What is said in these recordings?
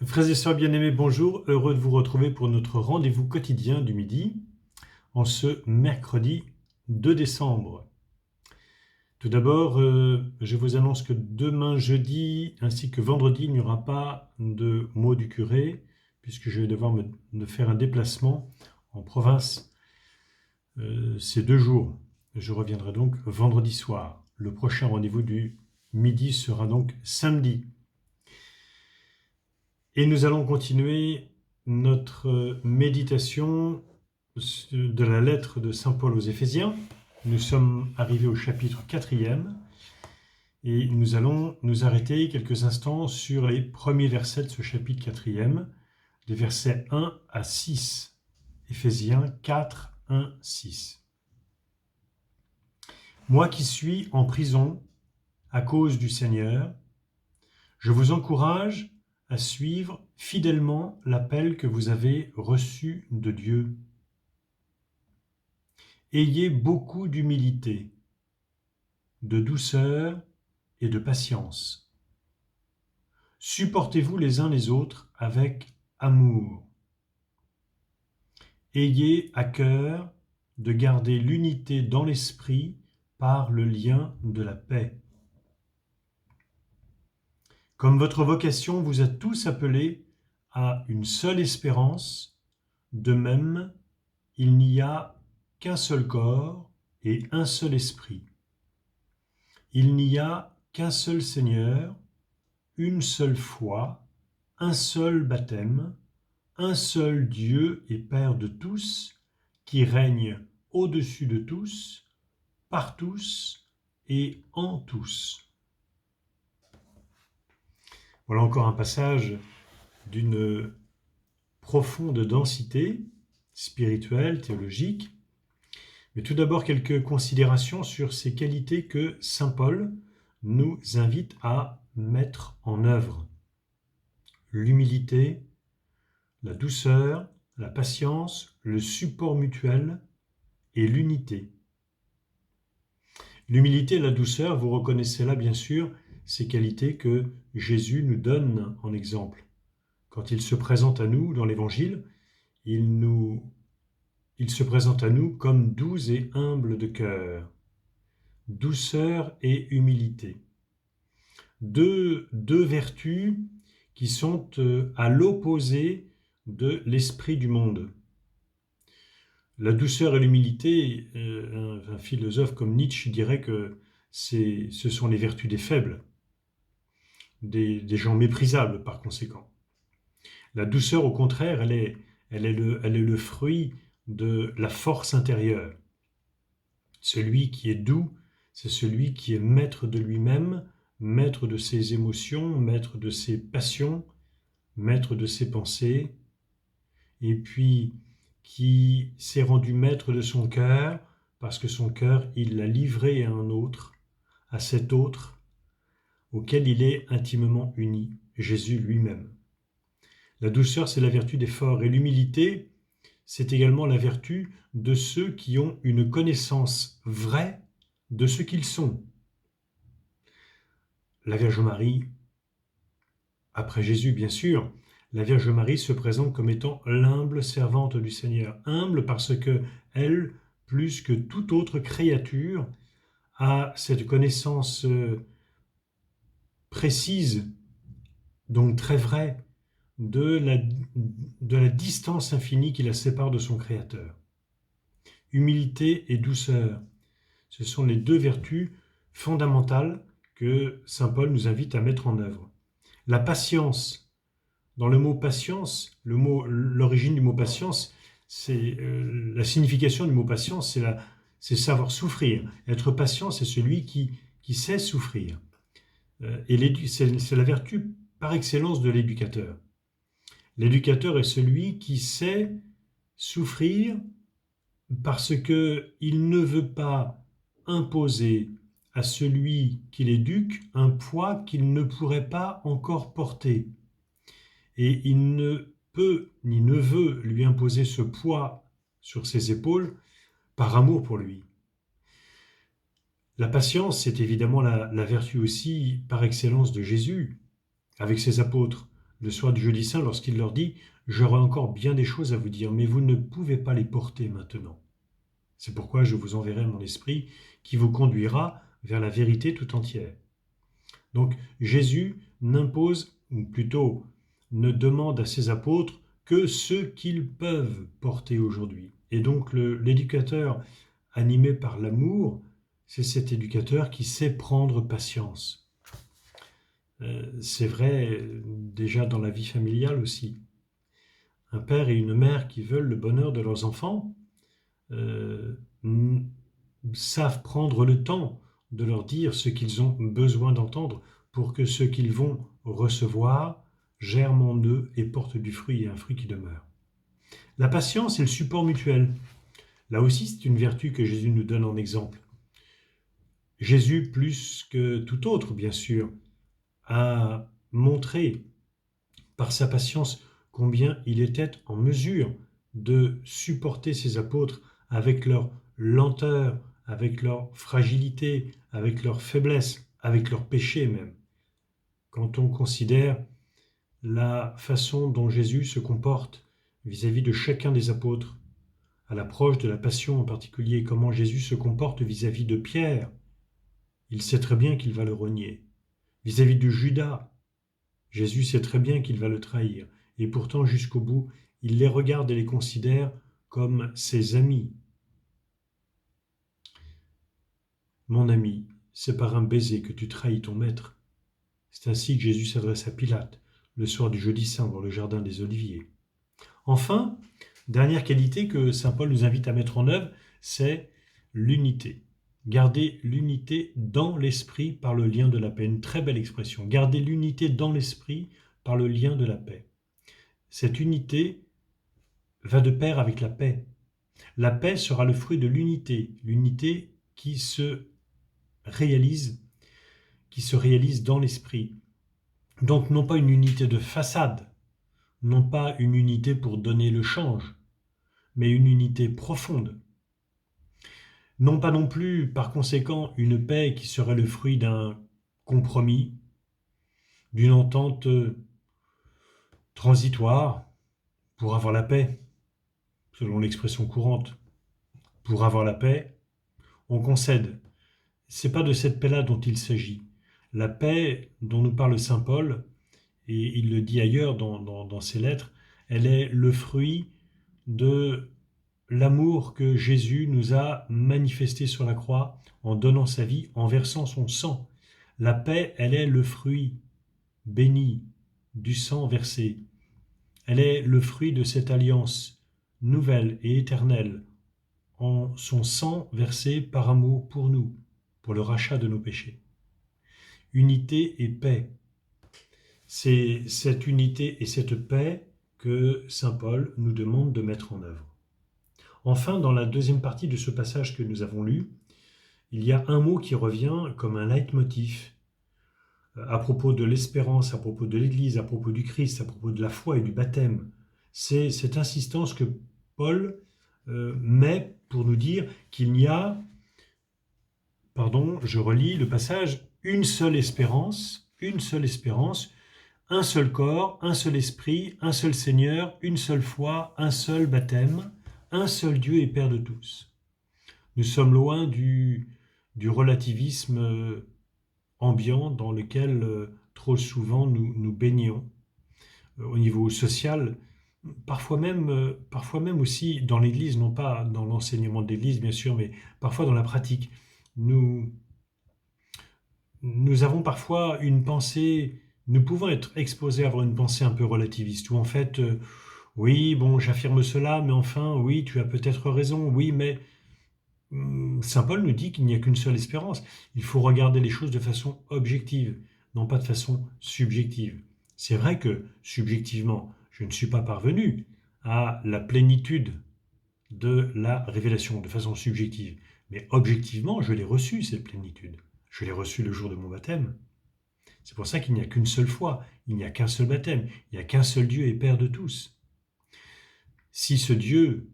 Frères et sœurs bien-aimés, bonjour, heureux de vous retrouver pour notre rendez-vous quotidien du midi, en ce mercredi 2 décembre. Tout d'abord, je vous annonce que demain jeudi ainsi que vendredi, il n'y aura pas de mot du curé, puisque je vais devoir me faire un déplacement en province ces 2 jours. Je reviendrai donc vendredi soir. Le prochain rendez-vous du midi sera donc samedi. Et nous allons continuer notre méditation de la lettre de saint Paul aux Éphésiens. Nous sommes arrivés au chapitre 4e et nous allons nous arrêter quelques instants sur les premiers versets de ce chapitre 4e, des versets 1 à 6. Éphésiens 4, 1, 6. Moi qui suis en prison à cause du Seigneur, je vous encourage à suivre fidèlement l'appel que vous avez reçu de Dieu. Ayez beaucoup d'humilité, de douceur et de patience. Supportez-vous les uns les autres avec amour. Ayez à cœur de garder l'unité dans l'esprit par le lien de la paix. Comme votre vocation vous a tous appelés à une seule espérance, de même, il n'y a qu'un seul corps et un seul esprit. Il n'y a qu'un seul Seigneur, une seule foi, un seul baptême, un seul Dieu et Père de tous, qui règne au-dessus de tous, par tous et en tous. Voilà encore un passage d'une profonde densité spirituelle, théologique. Mais tout d'abord, quelques considérations sur ces qualités que saint Paul nous invite à mettre en œuvre. L'humilité, la douceur, la patience, le support mutuel et l'unité. L'humilité et la douceur, vous reconnaissez là bien sûr ces qualités que Jésus nous donne en exemple. Quand il se présente à nous dans l'Évangile, il se présente à nous comme doux et humble de cœur. Douceur et humilité. Deux vertus qui sont à l'opposé de l'esprit du monde. La douceur et l'humilité, un philosophe comme Nietzsche dirait que ce sont les vertus des faibles, des gens méprisables par conséquent. La douceur, au contraire, elle est le fruit de la force intérieure. Celui qui est doux, c'est celui qui est maître de lui-même, maître de ses émotions, maître de ses passions, maître de ses pensées, et puis qui s'est rendu maître de son cœur, parce que son cœur, il l'a livré à un autre, à cet autre, auquel il est intimement uni, Jésus lui-même. La douceur, c'est la vertu des forts, et l'humilité, c'est également la vertu de ceux qui ont une connaissance vraie de ce qu'ils sont. La Vierge Marie, après Jésus bien sûr, la Vierge Marie se présente comme étant l'humble servante du Seigneur. Humble parce que elle, plus que toute autre créature, a cette connaissance précise, donc très vraie, de la distance infinie qui la sépare de son Créateur. Humilité et douceur, ce sont les deux vertus fondamentales que saint Paul nous invite à mettre en œuvre. La patience. Dans le mot patience, l'origine du mot patience, c'est la signification du mot patience, c'est savoir souffrir. Être patient, c'est celui qui sait souffrir. Et c'est la vertu par excellence de l'éducateur. L'éducateur est celui qui sait souffrir parce qu'il ne veut pas imposer à celui qui l'éduque un poids qu'il ne pourrait pas encore porter. Et il ne peut ni ne veut lui imposer ce poids sur ses épaules par amour pour lui. La patience, c'est évidemment la vertu aussi par excellence de Jésus avec ses apôtres. le soir du jeudi saint lorsqu'il leur dit « J'aurai encore bien des choses à vous dire, mais vous ne pouvez pas les porter maintenant. C'est pourquoi je vous enverrai mon esprit qui vous conduira vers la vérité tout entière. » Donc Jésus n'impose, ou plutôt ne demande à ses apôtres que ce qu'ils peuvent porter aujourd'hui. Et donc l'éducateur animé par l'amour, c'est cet éducateur qui sait prendre patience. C'est vrai déjà dans la vie familiale aussi. Un père et une mère qui veulent le bonheur de leurs enfants savent prendre le temps de leur dire ce qu'ils ont besoin d'entendre pour que ce qu'ils vont recevoir germe en eux et porte du fruit et un fruit qui demeure. La patience est le support mutuel. Là aussi, c'est une vertu que Jésus nous donne en exemple. Jésus, plus que tout autre, bien sûr, a montré par sa patience combien il était en mesure de supporter ses apôtres avec leur lenteur, avec leur fragilité, avec leur faiblesse, avec leur péché même. Quand on considère la façon dont Jésus se comporte vis-à-vis de chacun des apôtres, à l'approche de la Passion en particulier, comment Jésus se comporte vis-à-vis de Pierre, il sait très bien qu'il va le renier. Vis-à-vis de Judas, Jésus sait très bien qu'il va le trahir. Et pourtant, jusqu'au bout, il les regarde et les considère comme ses amis. Mon ami, c'est par un baiser que tu trahis ton maître. C'est ainsi que Jésus s'adresse à Pilate, le soir du jeudi saint dans le jardin des Oliviers. Enfin, dernière qualité que saint Paul nous invite à mettre en œuvre, c'est l'unité. Garder l'unité dans l'esprit par le lien de la paix. Une très belle expression. Garder l'unité dans l'esprit par le lien de la paix. Cette unité va de pair avec la paix. La paix sera le fruit de l'unité qui se réalise dans l'esprit. Donc non pas une unité de façade, non pas une unité pour donner le change, mais une unité profonde. Non pas non plus, par conséquent, une paix qui serait le fruit d'un compromis, d'une entente transitoire pour avoir la paix, selon l'expression courante. Pour avoir la paix, on concède. C'est pas de cette paix-là dont il s'agit. La paix dont nous parle saint Paul, et il le dit ailleurs dans ses lettres, elle est le fruit de l'amour que Jésus nous a manifesté sur la croix en donnant sa vie, en versant son sang. La paix, elle est le fruit béni du sang versé. Elle est le fruit de cette alliance nouvelle et éternelle en son sang versé par amour pour nous, pour le rachat de nos péchés. Unité et paix. C'est cette unité et cette paix que saint Paul nous demande de mettre en œuvre. Enfin, dans la deuxième partie de ce passage que nous avons lu, il y a un mot qui revient comme un leitmotiv à propos de l'espérance, à propos de l'Église, à propos du Christ, à propos de la foi et du baptême. C'est cette insistance que Paul met pour nous dire qu'il n'y a, je relis le passage, une seule espérance, un seul corps, un seul esprit, un seul Seigneur, une seule foi, un seul baptême, un seul Dieu et Père de tous. Nous sommes loin du relativisme ambiant dans lequel trop souvent nous baignons au niveau social, parfois même aussi dans l'Église, non pas dans l'enseignement de l'Église bien sûr, mais parfois dans la pratique. Nous avons parfois une pensée, nous pouvons être exposés à avoir une pensée un peu relativiste, où en fait, oui, bon, j'affirme cela, mais enfin, oui, tu as peut-être raison, oui, mais saint Paul nous dit qu'il n'y a qu'une seule espérance. Il faut regarder les choses de façon objective, non pas de façon subjective. C'est vrai que, subjectivement, je ne suis pas parvenu à la plénitude de la révélation de façon subjective. Mais objectivement, je l'ai reçue, cette plénitude. Je l'ai reçue le jour de mon baptême. C'est pour ça qu'il n'y a qu'une seule foi, il n'y a qu'un seul baptême, il n'y a qu'un seul Dieu et Père de tous. Si ce Dieu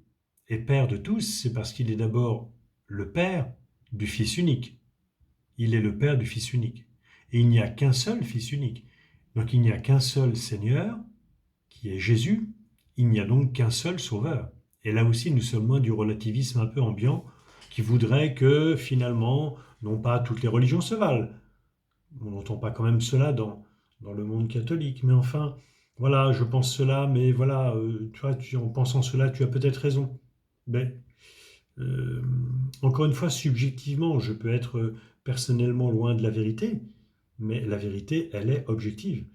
est Père de tous, c'est parce qu'il est d'abord le Père du Fils unique. Il est le Père du Fils unique. Et il n'y a qu'un seul Fils unique. Donc il n'y a qu'un seul Seigneur, qui est Jésus, il n'y a donc qu'un seul Sauveur. Et là aussi, nous sommes loin du relativisme un peu ambiant, qui voudrait que finalement, non pas toutes les religions se valent. On n'entend pas quand même cela dans le monde catholique, mais enfin, voilà, je pense cela, mais voilà, en pensant cela, tu as peut-être raison. Mais euh, encore une fois, subjectivement, je peux être personnellement loin de la vérité, mais la vérité, elle est objective.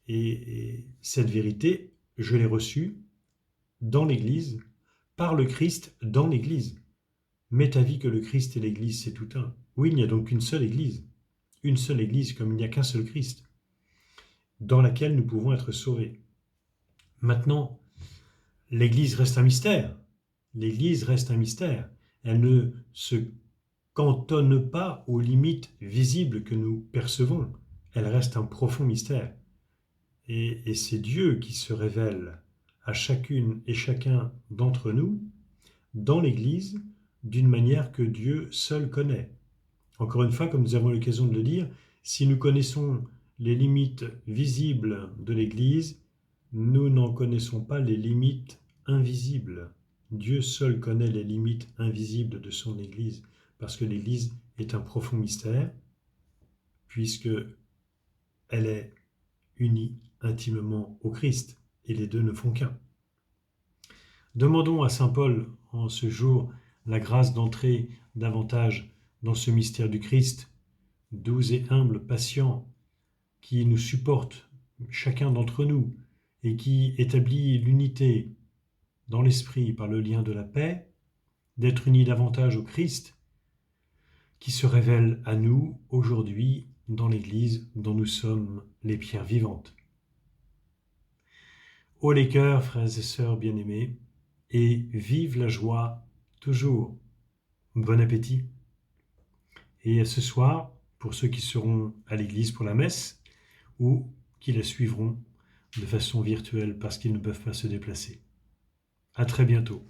Et cette vérité, je l'ai reçue dans l'Église, par le Christ dans l'Église. M'est avis que le Christ et l'Église, c'est tout un. Oui, il n'y a donc une seule Église, comme il n'y a qu'un seul Christ, dans laquelle nous pouvons être sauvés. Maintenant, l'Église reste un mystère. L'Église reste un mystère. Elle ne se cantonne pas aux limites visibles que nous percevons. Elle reste un profond mystère. Et c'est Dieu qui se révèle à chacune et chacun d'entre nous dans l'Église d'une manière que Dieu seul connaît. Encore une fois, comme nous avons l'occasion de le dire, si nous connaissons les limites visibles de l'Église, nous n'en connaissons pas les limites invisibles. Dieu seul connaît les limites invisibles de son Église, parce que l'Église est un profond mystère, puisque elle est unie intimement au Christ, et les deux ne font qu'un. Demandons à saint Paul en ce jour la grâce d'entrer davantage dans ce mystère du Christ, doux et humble, patient, qui nous supporte chacun d'entre nous et qui établit l'unité dans l'esprit par le lien de la paix, d'être unis davantage au Christ, qui se révèle à nous aujourd'hui dans l'Église dont nous sommes les pierres vivantes. Ô les cœurs, frères et sœurs bien-aimés, et vive la joie toujours. Bon appétit. Et ce soir, pour ceux qui seront à l'église pour la messe ou qui la suivront de façon virtuelle parce qu'ils ne peuvent pas se déplacer. À très bientôt.